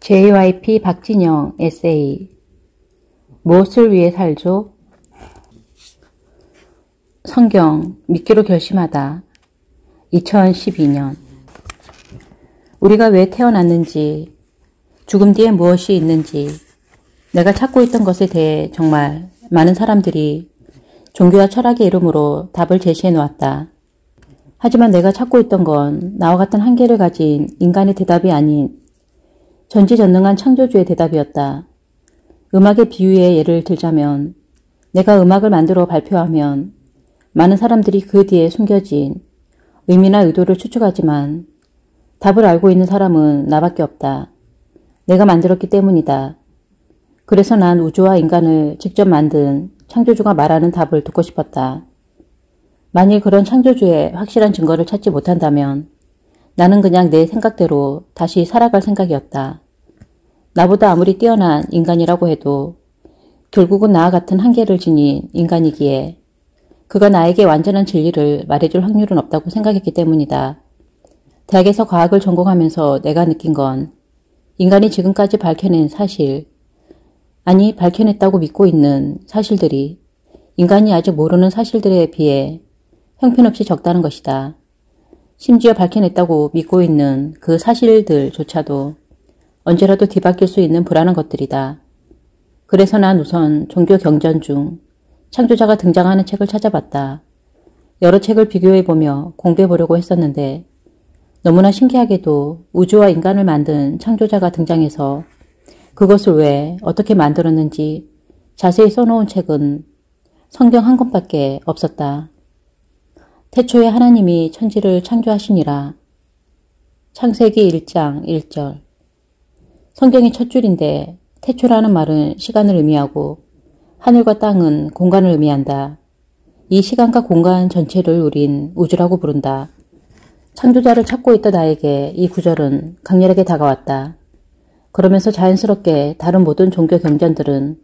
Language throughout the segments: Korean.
JYP 박진영 에세이. 무엇을 위해 살죠? 성경 믿기로 결심하다. 2012년. 우리가 왜 태어났는지, 죽음 뒤에 무엇이 있는지, 내가 찾고 있던 것에 대해 정말 많은 사람들이 종교와 철학의 이름으로 답을 제시해 놓았다. 하지만 내가 찾고 있던 건 나와 같은 한계를 가진 인간의 대답이 아닌 전지전능한 창조주의 대답이었다. 음악의 비유의 예를 들자면, 내가 음악을 만들어 발표하면 많은 사람들이 그 뒤에 숨겨진 의미나 의도를 추측하지만 답을 알고 있는 사람은 나밖에 없다. 내가 만들었기 때문이다. 그래서 난 우주와 인간을 직접 만든 창조주가 말하는 답을 듣고 싶었다. 만일 그런 창조주의 확실한 증거를 찾지 못한다면 나는 그냥 내 생각대로 다시 살아갈 생각이었다. 나보다 아무리 뛰어난 인간이라고 해도 결국은 나와 같은 한계를 지닌 인간이기에 그가 나에게 완전한 진리를 말해줄 확률은 없다고 생각했기 때문이다. 대학에서 과학을 전공하면서 내가 느낀 건 인간이 지금까지 밝혀낸 사실, 아니 밝혀냈다고 믿고 있는 사실들이 인간이 아직 모르는 사실들에 비해 형편없이 적다는 것이다. 심지어 밝혀냈다고 믿고 있는 그 사실들조차도 언제라도 뒤바뀔 수 있는 불안한 것들이다. 그래서 난 우선 종교 경전 중 창조자가 등장하는 책을 찾아봤다. 여러 책을 비교해보며 공부해보려고 했었는데 너무나 신기하게도 우주와 인간을 만든 창조자가 등장해서 그것을 왜 어떻게 만들었는지 자세히 써놓은 책은 성경 한 권밖에 없었다. 태초에 하나님이 천지를 창조하시니라. 창세기 1장 1절. 성경이 첫 줄인데 태초라는 말은 시간을 의미하고 하늘과 땅은 공간을 의미한다. 이 시간과 공간 전체를 우린 우주라고 부른다. 창조자를 찾고 있던 나에게 이 구절은 강렬하게 다가왔다. 그러면서 자연스럽게 다른 모든 종교 경전들은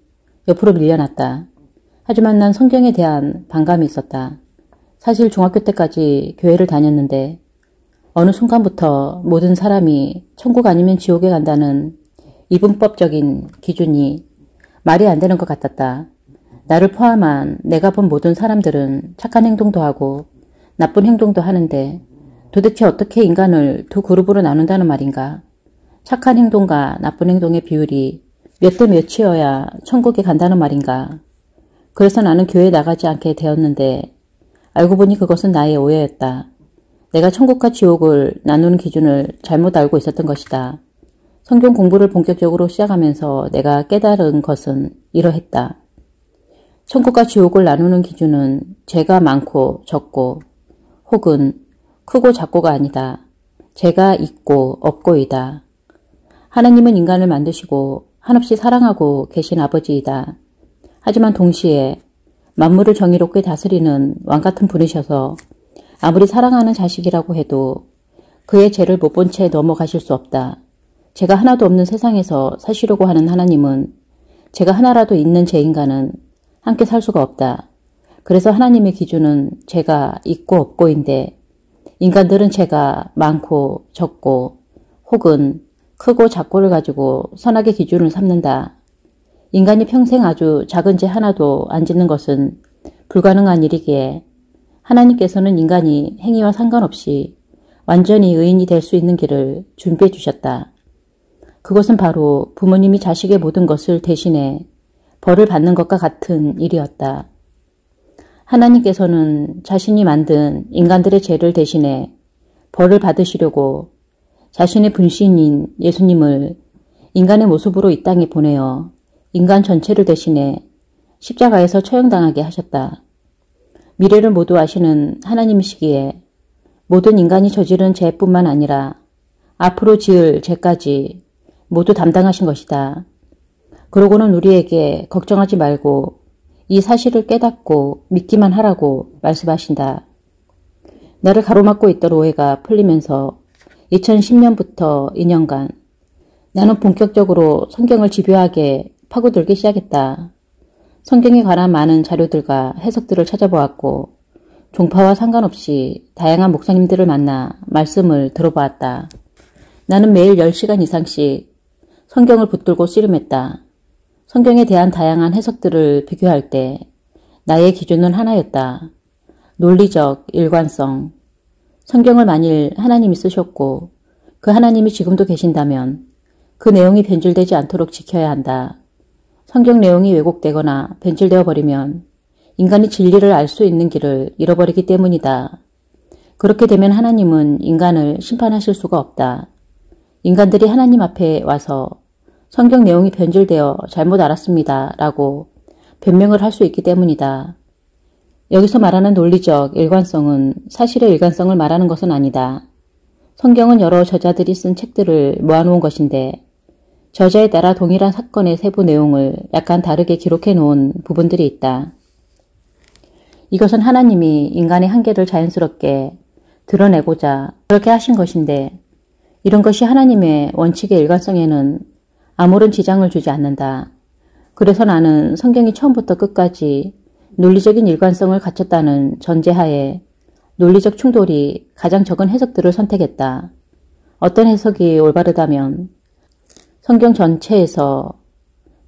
옆으로 밀려났다. 하지만 난 성경에 대한 반감이 있었다. 사실 중학교 때까지 교회를 다녔는데 어느 순간부터 모든 사람이 천국 아니면 지옥에 간다는 이분법적인 기준이 말이 안 되는 것 같았다. 나를 포함한 내가 본 모든 사람들은 착한 행동도 하고 나쁜 행동도 하는데 도대체 어떻게 인간을 두 그룹으로 나눈다는 말인가? 착한 행동과 나쁜 행동의 비율이 몇 대 몇이어야 천국에 간다는 말인가? 그래서 나는 교회에 나가지 않게 되었는데 알고 보니 그것은 나의 오해였다. 내가 천국과 지옥을 나누는 기준을 잘못 알고 있었던 것이다. 성경 공부를 본격적으로 시작하면서 내가 깨달은 것은 이러했다. 천국과 지옥을 나누는 기준은 죄가 많고 적고 혹은 크고 작고가 아니다. 죄가 있고 없고이다. 하나님은 인간을 만드시고 한없이 사랑하고 계신 아버지이다. 하지만 동시에 만물을 정의롭게 다스리는 왕같은 분이셔서 아무리 사랑하는 자식이라고 해도 그의 죄를 못 본 채 넘어가실 수 없다. 죄가 하나도 없는 세상에서 사시려고 하는 하나님은 죄가 하나라도 있는 죄인과는 함께 살 수가 없다. 그래서 하나님의 기준은 죄가 있고 없고인데 인간들은 죄가 많고 적고 혹은 크고 작고를 가지고 선악의 기준을 삼는다. 인간이 평생 아주 작은 죄 하나도 안 짓는 것은 불가능한 일이기에 하나님께서는 인간이 행위와 상관없이 완전히 의인이 될 수 있는 길을 준비해 주셨다. 그것은 바로 부모님이 자식의 모든 것을 대신해 벌을 받는 것과 같은 일이었다. 하나님께서는 자신이 만든 인간들의 죄를 대신해 벌을 받으시려고 자신의 분신인 예수님을 인간의 모습으로 이 땅에 보내어 인간 전체를 대신해 십자가에서 처형당하게 하셨다. 미래를 모두 아시는 하나님이시기에 모든 인간이 저지른 죄뿐만 아니라 앞으로 지을 죄까지 모두 담당하신 것이다. 그러고는 우리에게 걱정하지 말고 이 사실을 깨닫고 믿기만 하라고 말씀하신다. 나를 가로막고 있던 오해가 풀리면서 2010년부터 2년간 나는 본격적으로 성경을 집요하게 파고들기 시작했다. 성경에 관한 많은 자료들과 해석들을 찾아보았고 종파와 상관없이 다양한 목사님들을 만나 말씀을 들어보았다. 나는 매일 10시간 이상씩 성경을 붙들고 씨름했다. 성경에 대한 다양한 해석들을 비교할 때 나의 기준은 하나였다. 논리적 일관성. 성경을 만일 하나님이 쓰셨고 그 하나님이 지금도 계신다면 그 내용이 변질되지 않도록 지켜야 한다. 성경 내용이 왜곡되거나 변질되어 버리면 인간이 진리를 알 수 있는 길을 잃어버리기 때문이다. 그렇게 되면 하나님은 인간을 심판하실 수가 없다. 인간들이 하나님 앞에 와서 성경 내용이 변질되어 잘못 알았습니다 라고 변명을 할 수 있기 때문이다. 여기서 말하는 논리적 일관성은 사실의 일관성을 말하는 것은 아니다. 성경은 여러 저자들이 쓴 책들을 모아놓은 것인데 저자에 따라 동일한 사건의 세부 내용을 약간 다르게 기록해 놓은 부분들이 있다. 이것은 하나님이 인간의 한계를 자연스럽게 드러내고자 그렇게 하신 것인데 이런 것이 하나님의 원칙의 일관성에는 아무런 지장을 주지 않는다. 그래서 나는 성경이 처음부터 끝까지 논리적인 일관성을 갖췄다는 전제하에 논리적 충돌이 가장 적은 해석들을 선택했다. 어떤 해석이 올바르다면 성경 전체에서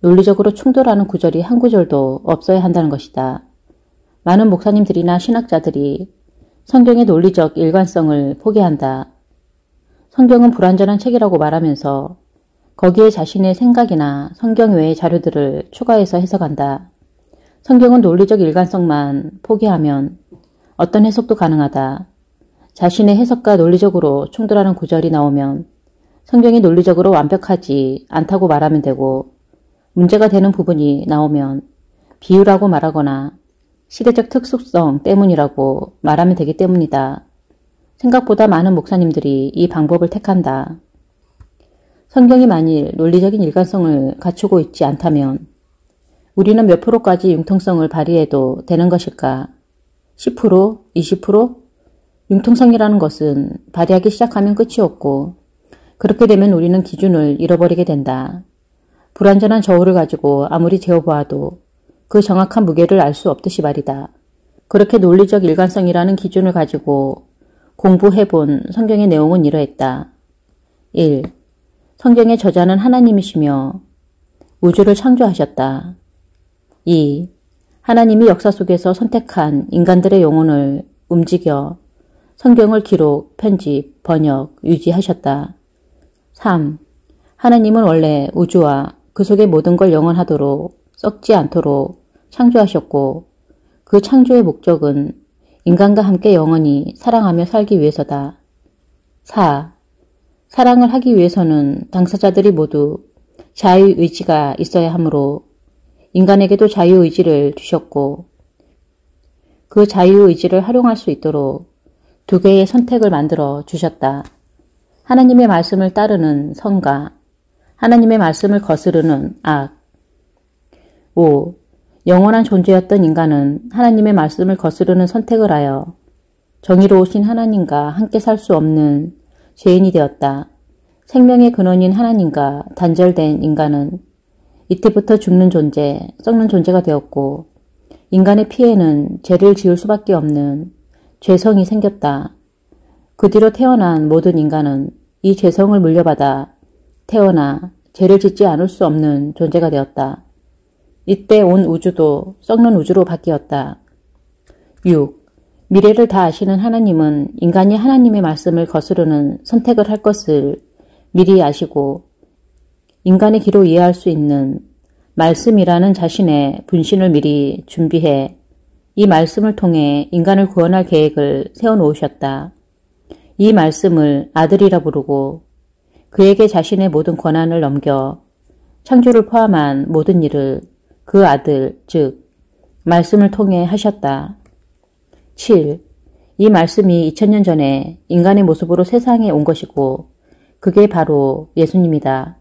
논리적으로 충돌하는 구절이 한 구절도 없어야 한다는 것이다. 많은 목사님들이나 신학자들이 성경의 논리적 일관성을 포기한다. 성경은 불완전한 책이라고 말하면서 거기에 자신의 생각이나 성경 외의 자료들을 추가해서 해석한다. 성경은 논리적 일관성만 포기하면 어떤 해석도 가능하다. 자신의 해석과 논리적으로 충돌하는 구절이 나오면 성경이 논리적으로 완벽하지 않다고 말하면 되고 문제가 되는 부분이 나오면 비유라고 말하거나 시대적 특수성 때문이라고 말하면 되기 때문이다. 생각보다 많은 목사님들이 이 방법을 택한다. 성경이 만일 논리적인 일관성을 갖추고 있지 않다면 우리는 몇 프로까지 융통성을 발휘해도 되는 것일까? 10%? 20%? 융통성이라는 것은 발휘하기 시작하면 끝이 없고 그렇게 되면 우리는 기준을 잃어버리게 된다. 불완전한 저울을 가지고 아무리 재어보아도 그 정확한 무게를 알 수 없듯이 말이다. 그렇게 논리적 일관성이라는 기준을 가지고 공부해본 성경의 내용은 이러했다. 1. 성경의 저자는 하나님이시며 우주를 창조하셨다. 2. 하나님이 역사 속에서 선택한 인간들의 영혼을 움직여 성경을 기록, 편집, 번역, 유지하셨다. 3. 하나님은 원래 우주와 그 속의 모든 걸 영원하도록 썩지 않도록 창조하셨고 그 창조의 목적은 인간과 함께 영원히 사랑하며 살기 위해서다. 4. 사랑을 하기 위해서는 당사자들이 모두 자유의지가 있어야 하므로 인간에게도 자유의지를 주셨고 그 자유의지를 활용할 수 있도록 두 개의 선택을 만들어 주셨다. 하나님의 말씀을 따르는 선과 하나님의 말씀을 거스르는 악. 5. 영원한 존재였던 인간은 하나님의 말씀을 거스르는 선택을 하여 정의로우신 하나님과 함께 살 수 없는 죄인이 되었다. 생명의 근원인 하나님과 단절된 인간은 이때부터 죽는 존재, 썩는 존재가 되었고 인간의 피해는 죄를 지을 수밖에 없는 죄성이 생겼다. 그 뒤로 태어난 모든 인간은 이 죄성을 물려받아 태어나 죄를 짓지 않을 수 없는 존재가 되었다. 이때 온 우주도 썩는 우주로 바뀌었다. 6. 미래를 다 아시는 하나님은 인간이 하나님의 말씀을 거스르는 선택을 할 것을 미리 아시고 인간의 귀로 이해할 수 있는 말씀이라는 자신의 분신을 미리 준비해 이 말씀을 통해 인간을 구원할 계획을 세워놓으셨다. 이 말씀을 아들이라 부르고 그에게 자신의 모든 권한을 넘겨 창조를 포함한 모든 일을 그 아들, 즉 말씀을 통해 하셨다. 7. 이 말씀이 2000년 전에 인간의 모습으로 세상에 온 것이고 그게 바로 예수님이다.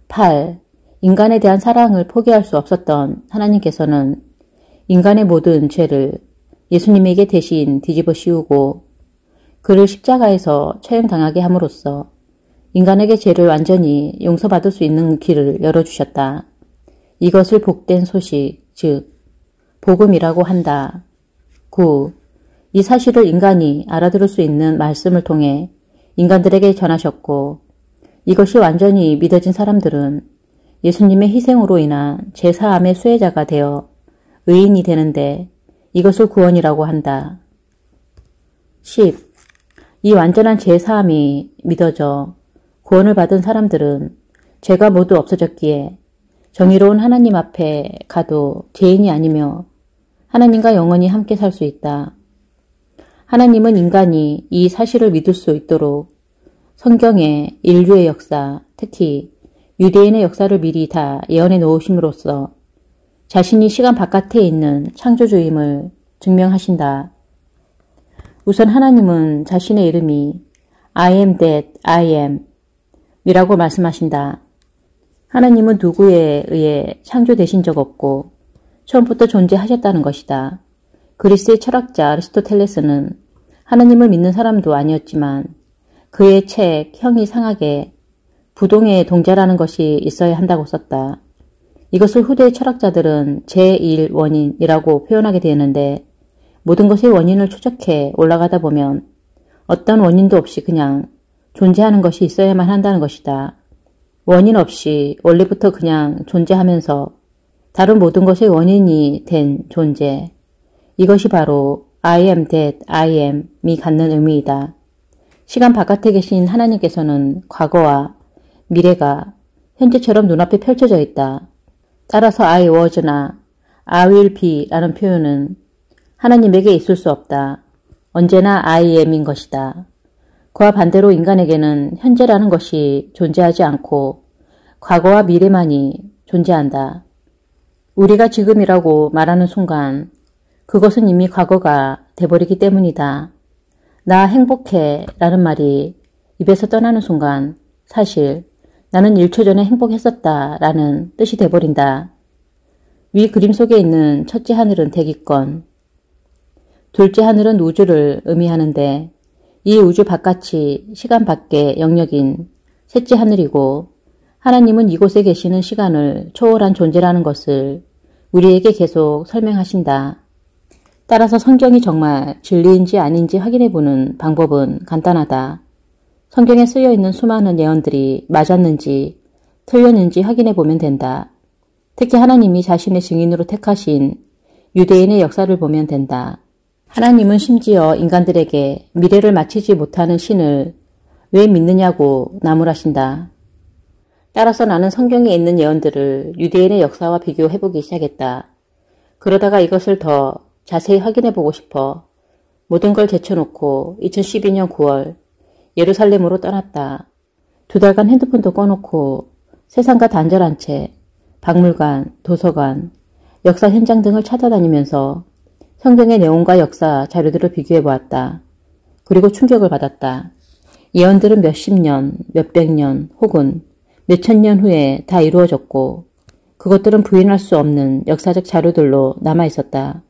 8. 인간에 대한 사랑을 포기할 수 없었던 하나님께서는 인간의 모든 죄를 예수님에게 대신 뒤집어 씌우고 그를 십자가에서 처형당하게 함으로써 인간에게 죄를 완전히 용서받을 수 있는 길을 열어주셨다. 이것을 복된 소식, 즉 복음이라고 한다. 9. 이 사실을 인간이 알아들을 수 있는 말씀을 통해 인간들에게 전하셨고 이것이 완전히 믿어진 사람들은 예수님의 희생으로 인한 제사함의 수혜자가 되어 의인이 되는데 이것을 구원이라고 한다. 10. 이 완전한 제사함이 믿어져 구원을 받은 사람들은 죄가 모두 없어졌기에 정의로운 하나님 앞에 가도 죄인이 아니며 하나님과 영원히 함께 살 수 있다. 하나님은 인간이 이 사실을 믿을 수 있도록 성경의 인류의 역사, 특히 유대인의 역사를 미리 다 예언해 놓으심으로써 자신이 시간 바깥에 있는 창조주임을 증명하신다. 우선 하나님은 자신의 이름이 I am that I am 이라고 말씀하신다. 하나님은 누구에 의해 창조되신 적 없고 처음부터 존재하셨다는 것이다. 그리스의 철학자 아리스토텔레스는 하나님을 믿는 사람도 아니었지만 그의 책 형이 상하게 부동의 동자라는 것이 있어야 한다고 썼다. 이것을 후대의 철학자들은 제1원인이라고 표현하게 되는데 모든 것의 원인을 추적해 올라가다 보면 어떤 원인도 없이 그냥 존재하는 것이 있어야만 한다는 것이다. 원인 없이 원래부터 그냥 존재하면서 다른 모든 것의 원인이 된 존재. 이것이 바로 I am that I am이 갖는 의미이다. 시간 바깥에 계신 하나님께서는 과거와 미래가 현재처럼 눈앞에 펼쳐져 있다. 따라서 I was나 I will be라는 표현은 하나님에게 있을 수 없다. 언제나 I am인 것이다. 그와 반대로 인간에게는 현재라는 것이 존재하지 않고 과거와 미래만이 존재한다. 우리가 지금이라고 말하는 순간 그것은 이미 과거가 돼버리기 때문이다. 나 행복해 라는 말이 입에서 떠나는 순간 사실 나는 1초 전에 행복했었다 라는 뜻이 돼버린다. 위 그림 속에 있는 첫째 하늘은 대기권, 둘째 하늘은 우주를 의미하는데 이 우주 바깥이 시간 밖의 영역인 셋째 하늘이고 하나님은 이곳에 계시는 시간을 초월한 존재라는 것을 우리에게 계속 설명하신다. 따라서 성경이 정말 진리인지 아닌지 확인해보는 방법은 간단하다. 성경에 쓰여있는 수많은 예언들이 맞았는지 틀렸는지 확인해보면 된다. 특히 하나님이 자신의 증인으로 택하신 유대인의 역사를 보면 된다. 하나님은 심지어 인간들에게 미래를 맞히지 못하는 신을 왜 믿느냐고 나무라신다. 따라서 나는 성경에 있는 예언들을 유대인의 역사와 비교해보기 시작했다. 그러다가 이것을 더 자세히 확인해보고 싶어 모든 걸 제쳐놓고 2012년 9월 예루살렘으로 떠났다. 2달간 핸드폰도 꺼놓고 세상과 단절한 채 박물관, 도서관, 역사 현장 등을 찾아다니면서 성경의 내용과 역사 자료들을 비교해보았다. 그리고 충격을 받았다. 예언들은 몇십 년, 몇백 년 혹은 몇천 년 후에 다 이루어졌고 그것들은 부인할 수 없는 역사적 자료들로 남아있었다.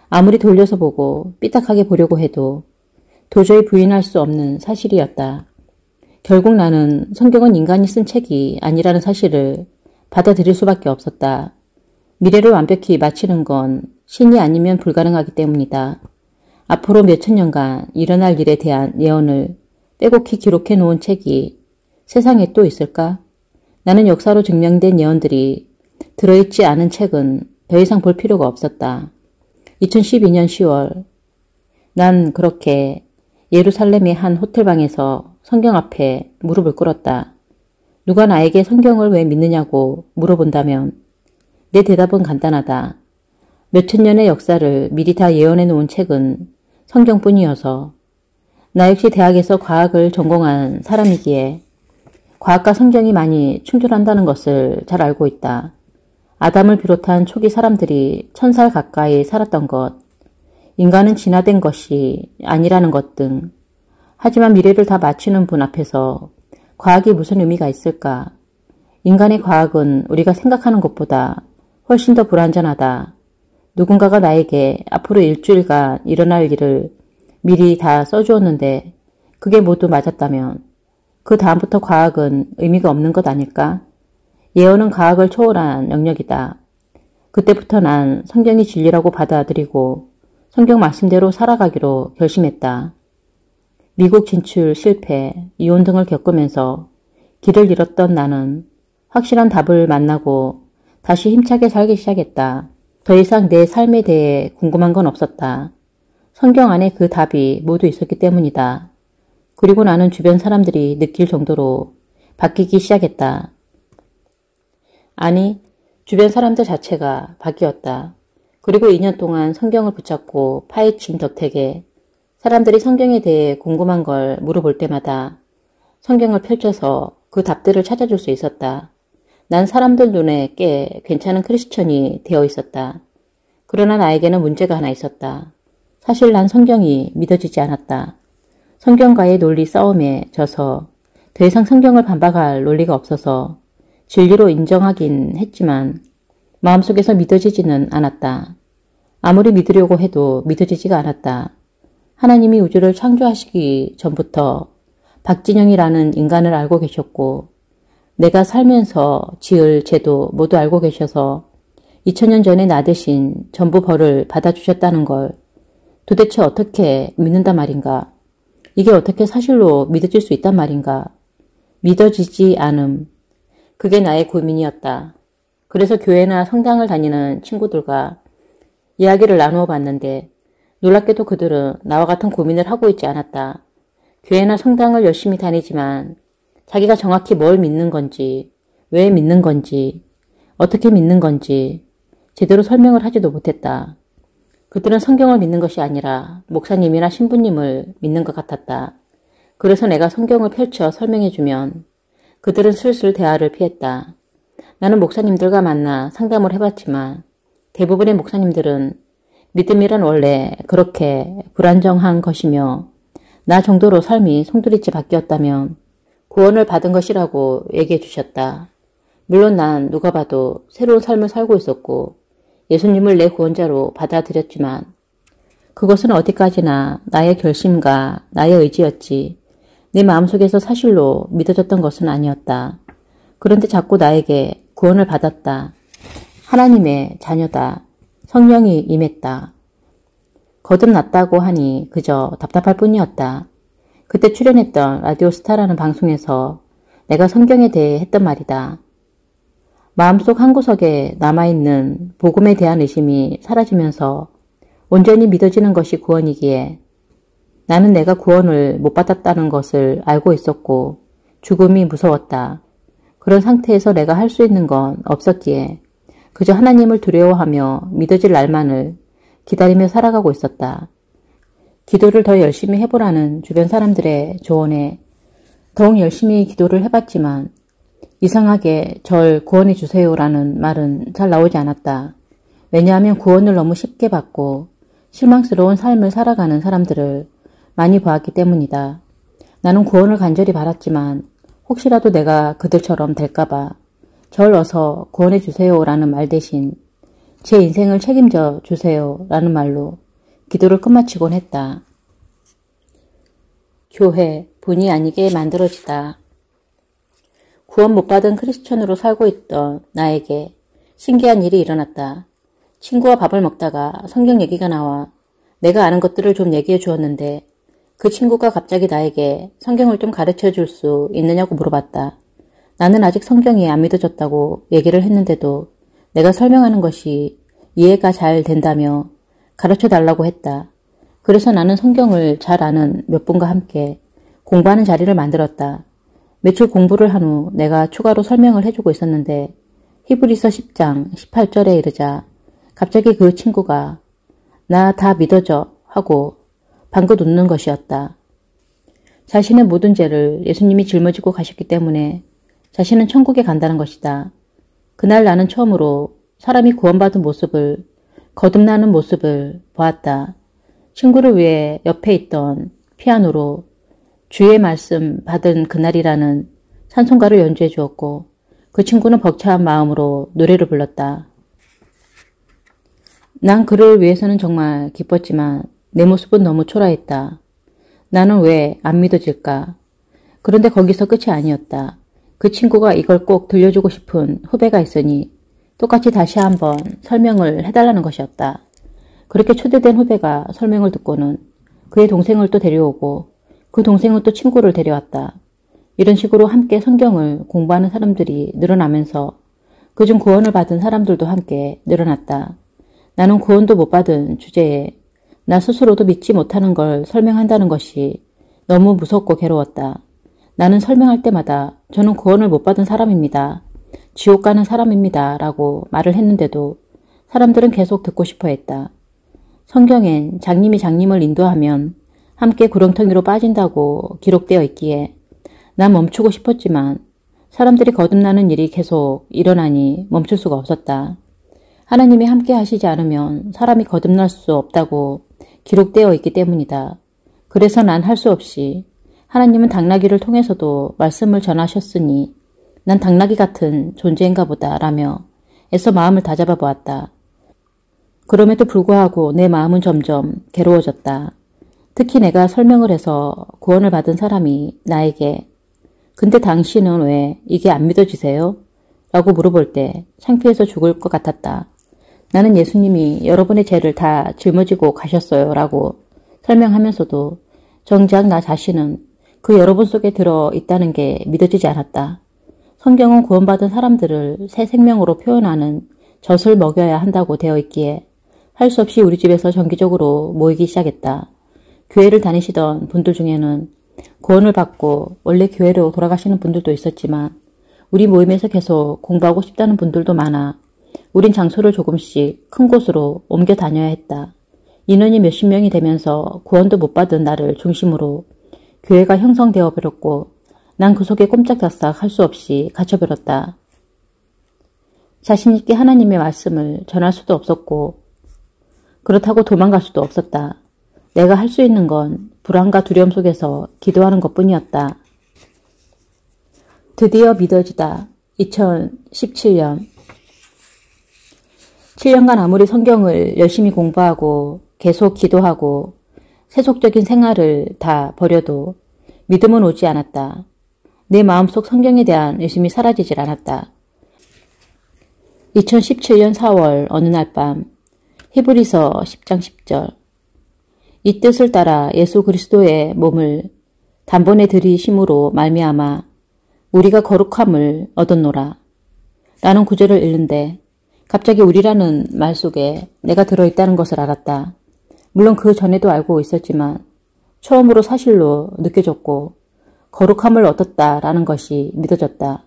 아무리 돌려서 보고 삐딱하게 보려고 해도 도저히 부인할 수 없는 사실이었다. 결국 나는 성경은 인간이 쓴 책이 아니라는 사실을 받아들일 수밖에 없었다. 미래를 완벽히 맞히는 건 신이 아니면 불가능하기 때문이다. 앞으로 몇천 년간 일어날 일에 대한 예언을 빼곡히 기록해 놓은 책이 세상에 또 있을까? 나는 역사로 증명된 예언들이 들어있지 않은 책은 더 이상 볼 필요가 없었다. 2012년 10월 난 그렇게 예루살렘의 한 호텔방에서 성경 앞에 무릎을 꿇었다. 누가 나에게 성경을 왜 믿느냐고 물어본다면 내 대답은 간단하다. 몇천 년의 역사를 미리 다 예언해 놓은 책은 성경뿐이어서 나 역시 대학에서 과학을 전공한 사람이기에 과학과 성경이 많이 충돌한다는 것을 잘 알고 있다. 아담을 비롯한 초기 사람들이 1000살 가까이 살았던 것, 인간은 진화된 것이 아니라는 것 등. 하지만 미래를 다 맞추는 분 앞에서 과학이 무슨 의미가 있을까? 인간의 과학은 우리가 생각하는 것보다 훨씬 더 불완전하다. 누군가가 나에게 앞으로 일주일간 일어날 일을 미리 다 써주었는데 그게 모두 맞았다면 그 다음부터 과학은 의미가 없는 것 아닐까? 예언은 과학을 초월한 영역이다. 그때부터 난 성경이 진리라고 받아들이고 성경 말씀대로 살아가기로 결심했다. 미국 진출 실패, 이혼 등을 겪으면서 길을 잃었던 나는 확실한 답을 만나고 다시 힘차게 살기 시작했다. 더 이상 내 삶에 대해 궁금한 건 없었다. 성경 안에 그 답이 모두 있었기 때문이다. 그리고 나는 주변 사람들이 느낄 정도로 바뀌기 시작했다. 아니, 주변 사람들 자체가 바뀌었다. 그리고 2년 동안 성경을 붙잡고 파헤친 덕택에 사람들이 성경에 대해 궁금한 걸 물어볼 때마다 성경을 펼쳐서 그 답들을 찾아줄 수 있었다. 난 사람들 눈에 꽤 괜찮은 크리스천이 되어 있었다. 그러나 나에게는 문제가 하나 있었다. 사실 난 성경이 믿어지지 않았다. 성경과의 논리 싸움에 져서 더 이상 성경을 반박할 논리가 없어서 진리로 인정하긴 했지만 마음속에서 믿어지지는 않았다. 아무리 믿으려고 해도 믿어지지가 않았다. 하나님이 우주를 창조하시기 전부터 박진영이라는 인간을 알고 계셨고 내가 살면서 지을 죄도 모두 알고 계셔서 2000년 전에 나 대신 전부 벌을 받아주셨다는 걸 도대체 어떻게 믿는단 말인가? 이게 어떻게 사실로 믿어질 수 있단 말인가? 믿어지지 않음. 그게 나의 고민이었다. 그래서 교회나 성당을 다니는 친구들과 이야기를 나누어 봤는데 놀랍게도 그들은 나와 같은 고민을 하고 있지 않았다. 교회나 성당을 열심히 다니지만 자기가 정확히 뭘 믿는 건지, 왜 믿는 건지, 어떻게 믿는 건지 제대로 설명을 하지도 못했다. 그들은 성경을 믿는 것이 아니라 목사님이나 신부님을 믿는 것 같았다. 그래서 내가 성경을 펼쳐 설명해주면 그들은 슬슬 대화를 피했다. 나는 목사님들과 만나 상담을 해봤지만 대부분의 목사님들은 믿음이란 원래 그렇게 불안정한 것이며 나 정도로 삶이 송두리째 바뀌었다면 구원을 받은 것이라고 얘기해 주셨다. 물론 난 누가 봐도 새로운 삶을 살고 있었고 예수님을 내 구원자로 받아들였지만 그것은 어디까지나 나의 결심과 나의 의지였지 내 마음속에서 사실로 믿어졌던 것은 아니었다. 그런데 자꾸 나에게 구원을 받았다. 하나님의 자녀다. 성령이 임했다. 거듭났다고 하니 그저 답답할 뿐이었다. 그때 출연했던 라디오스타라는 방송에서 내가 성경에 대해 했던 말이다. 마음속 한구석에 남아있는 복음에 대한 의심이 사라지면서 온전히 믿어지는 것이 구원이기에 나는 내가 구원을 못 받았다는 것을 알고 있었고 죽음이 무서웠다. 그런 상태에서 내가 할 수 있는 건 없었기에 그저 하나님을 두려워하며 믿어질 날만을 기다리며 살아가고 있었다. 기도를 더 열심히 해보라는 주변 사람들의 조언에 더욱 열심히 기도를 해봤지만 이상하게 절 구원해 주세요라는 말은 잘 나오지 않았다. 왜냐하면 구원을 너무 쉽게 받고 실망스러운 삶을 살아가는 사람들을 많이 보았기 때문이다. 나는 구원을 간절히 바랐지만 혹시라도 내가 그들처럼 될까봐 절 어서 구원해 주세요라는 말 대신 제 인생을 책임져 주세요라는 말로 기도를 끝마치곤 했다. 교회, 본의 아니게 만들어지다. 구원 못 받은 크리스천으로 살고 있던 나에게 신기한 일이 일어났다. 친구와 밥을 먹다가 성경 얘기가 나와 내가 아는 것들을 좀 얘기해 주었는데 그 친구가 갑자기 나에게 성경을 좀 가르쳐 줄 수 있느냐고 물어봤다. 나는 아직 성경이 안 믿어졌다고 얘기를 했는데도 내가 설명하는 것이 이해가 잘 된다며 가르쳐 달라고 했다. 그래서 나는 성경을 잘 아는 몇 분과 함께 공부하는 자리를 만들었다. 며칠 공부를 한 후 내가 추가로 설명을 해주고 있었는데 히브리서 10장 18절에 이르자 갑자기 그 친구가 나 다 믿어져 하고 방긋 웃는 것이었다. 자신의 모든 죄를 예수님이 짊어지고 가셨기 때문에 자신은 천국에 간다는 것이다. 그날 나는 처음으로 사람이 구원받은 모습을, 거듭나는 모습을 보았다. 친구를 위해 옆에 있던 피아노로 주의 말씀 받은 그날이라는 찬송가를 연주해 주었고 그 친구는 벅찬 마음으로 노래를 불렀다. 난 그를 위해서는 정말 기뻤지만 내 모습은 너무 초라했다. 나는 왜 안 믿어질까? 그런데 거기서 끝이 아니었다. 그 친구가 이걸 꼭 들려주고 싶은 후배가 있으니 똑같이 다시 한번 설명을 해달라는 것이었다. 그렇게 초대된 후배가 설명을 듣고는 그의 동생을 또 데려오고 그 동생은 또 친구를 데려왔다. 이런 식으로 함께 성경을 공부하는 사람들이 늘어나면서 그중 구원을 받은 사람들도 함께 늘어났다. 나는 구원도 못 받은 주제에 나 스스로도 믿지 못하는 걸 설명한다는 것이 너무 무섭고 괴로웠다. 나는 설명할 때마다 저는 구원을 못 받은 사람입니다. 지옥 가는 사람입니다. 라고 말을 했는데도 사람들은 계속 듣고 싶어 했다. 성경엔 장님이 장님을 인도하면 함께 구렁텅이로 빠진다고 기록되어 있기에 난 멈추고 싶었지만 사람들이 거듭나는 일이 계속 일어나니 멈출 수가 없었다. 하나님이 함께 하시지 않으면 사람이 거듭날 수 없다고 기록되어 있기 때문이다. 그래서 난 할 수 없이 하나님은 당나귀를 통해서도 말씀을 전하셨으니 난 당나귀 같은 존재인가 보다 라며 애써 마음을 다잡아 보았다. 그럼에도 불구하고 내 마음은 점점 괴로워졌다. 특히 내가 설명을 해서 구원을 받은 사람이 나에게 근데 당신은 왜 이게 안 믿어지세요? 라고 물어볼 때 창피해서 죽을 것 같았다. 나는 예수님이 여러분의 죄를 다 짊어지고 가셨어요 라고 설명하면서도 정작 나 자신은 그 여러분 속에 들어 있다는 게 믿어지지 않았다. 성경은 구원받은 사람들을 새 생명으로 표현하는 젖을 먹여야 한다고 되어 있기에 할 수 없이 우리 집에서 정기적으로 모이기 시작했다. 교회를 다니시던 분들 중에는 구원을 받고 원래 교회로 돌아가시는 분들도 있었지만 우리 모임에서 계속 공부하고 싶다는 분들도 많아 우린 장소를 조금씩 큰 곳으로 옮겨 다녀야 했다. 인원이 몇십 명이 되면서 구원도 못 받은 나를 중심으로 교회가 형성되어 버렸고 난 그 속에 꼼짝달싹 할 수 없이 갇혀버렸다. 자신 있게 하나님의 말씀을 전할 수도 없었고 그렇다고 도망갈 수도 없었다. 내가 할 수 있는 건 불안과 두려움 속에서 기도하는 것뿐이었다. 드디어 믿어지다. 2017년 7년간 아무리 성경을 열심히 공부하고 계속 기도하고 세속적인 생활을 다 버려도 믿음은 오지 않았다. 내 마음속 성경에 대한 의심이 사라지질 않았다. 2017년 4월 어느 날 밤 히브리서 10장 10절 이 뜻을 따라 예수 그리스도의 몸을 단번에 들이심으로 말미암아 우리가 거룩함을 얻었노라. 라는 구절을 읽는데 갑자기 우리라는 말 속에 내가 들어있다는 것을 알았다. 물론 그 전에도 알고 있었지만 처음으로 사실로 느껴졌고 거룩함을 얻었다라는 것이 믿어졌다.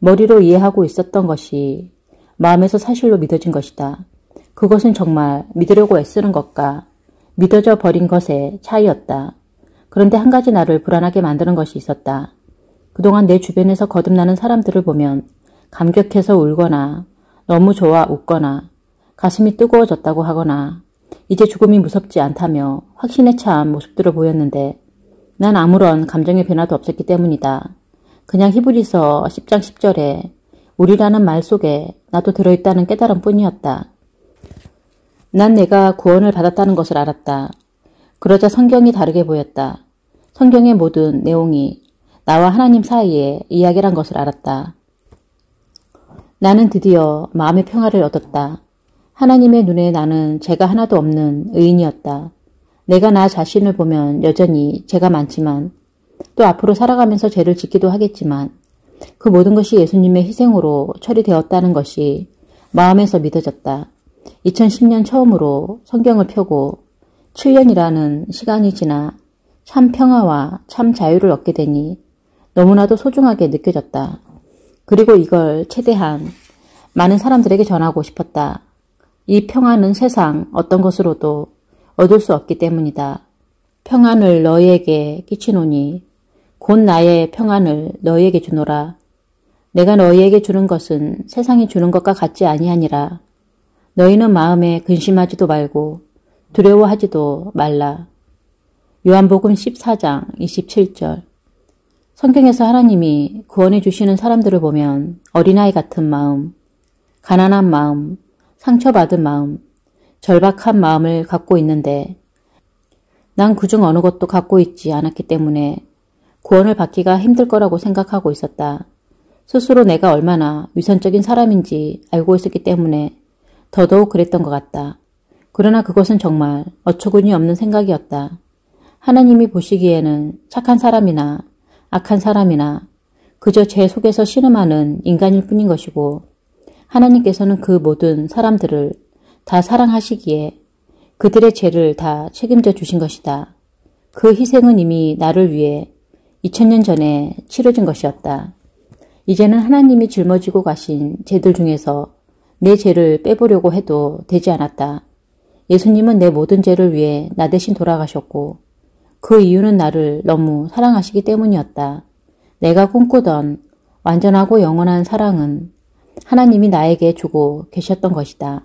머리로 이해하고 있었던 것이 마음에서 사실로 믿어진 것이다. 그것은 정말 믿으려고 애쓰는 것과 믿어져 버린 것의 차이였다. 그런데 한 가지 나를 불안하게 만드는 것이 있었다. 그동안 내 주변에서 거듭나는 사람들을 보면 감격해서 울거나 너무 좋아 웃거나 가슴이 뜨거워졌다고 하거나 이제 죽음이 무섭지 않다며 확신에 찬 모습들을 보였는데 난 아무런 감정의 변화도 없었기 때문이다. 그냥 히브리서 10장 10절에 우리라는 말 속에 나도 들어있다는 깨달음 뿐이었다. 난 내가 구원을 받았다는 것을 알았다. 그러자 성경이 다르게 보였다. 성경의 모든 내용이 나와 하나님 사이의 이야기란 것을 알았다. 나는 드디어 마음의 평화를 얻었다. 하나님의 눈에 나는 죄가 하나도 없는 의인이었다. 내가 나 자신을 보면 여전히 죄가 많지만 또 앞으로 살아가면서 죄를 짓기도 하겠지만 그 모든 것이 예수님의 희생으로 처리되었다는 것이 마음에서 믿어졌다. 2010년 처음으로 성경을 펴고 7년이라는 시간이 지나 참 평화와 참 자유를 얻게 되니 너무나도 소중하게 느껴졌다. 그리고 이걸 최대한 많은 사람들에게 전하고 싶었다. 이 평화는 세상 어떤 것으로도 얻을 수 없기 때문이다. 평안을 너희에게 끼치노니 곧 나의 평안을 너희에게 주노라. 내가 너희에게 주는 것은 세상이 주는 것과 같지 아니하니라. 너희는 마음에 근심하지도 말고 두려워하지도 말라. 요한복음 14장 27절 성경에서 하나님이 구원해 주시는 사람들을 보면 어린아이 같은 마음, 가난한 마음, 상처받은 마음, 절박한 마음을 갖고 있는데 난 그중 어느 것도 갖고 있지 않았기 때문에 구원을 받기가 힘들 거라고 생각하고 있었다. 스스로 내가 얼마나 위선적인 사람인지 알고 있었기 때문에 더더욱 그랬던 것 같다. 그러나 그것은 정말 어처구니 없는 생각이었다. 하나님이 보시기에는 착한 사람이나 악한 사람이나 그저 죄 속에서 신음하는 인간일 뿐인 것이고 하나님께서는 그 모든 사람들을 다 사랑하시기에 그들의 죄를 다 책임져 주신 것이다. 그 희생은 이미 나를 위해 2000년 전에 치러진 것이었다. 이제는 하나님이 짊어지고 가신 죄들 중에서 내 죄를 빼보려고 해도 되지 않았다. 예수님은 내 모든 죄를 위해 나 대신 돌아가셨고 그 이유는 나를 너무 사랑하시기 때문이었다. 내가 꿈꾸던 완전하고 영원한 사랑은 하나님이 나에게 주고 계셨던 것이다.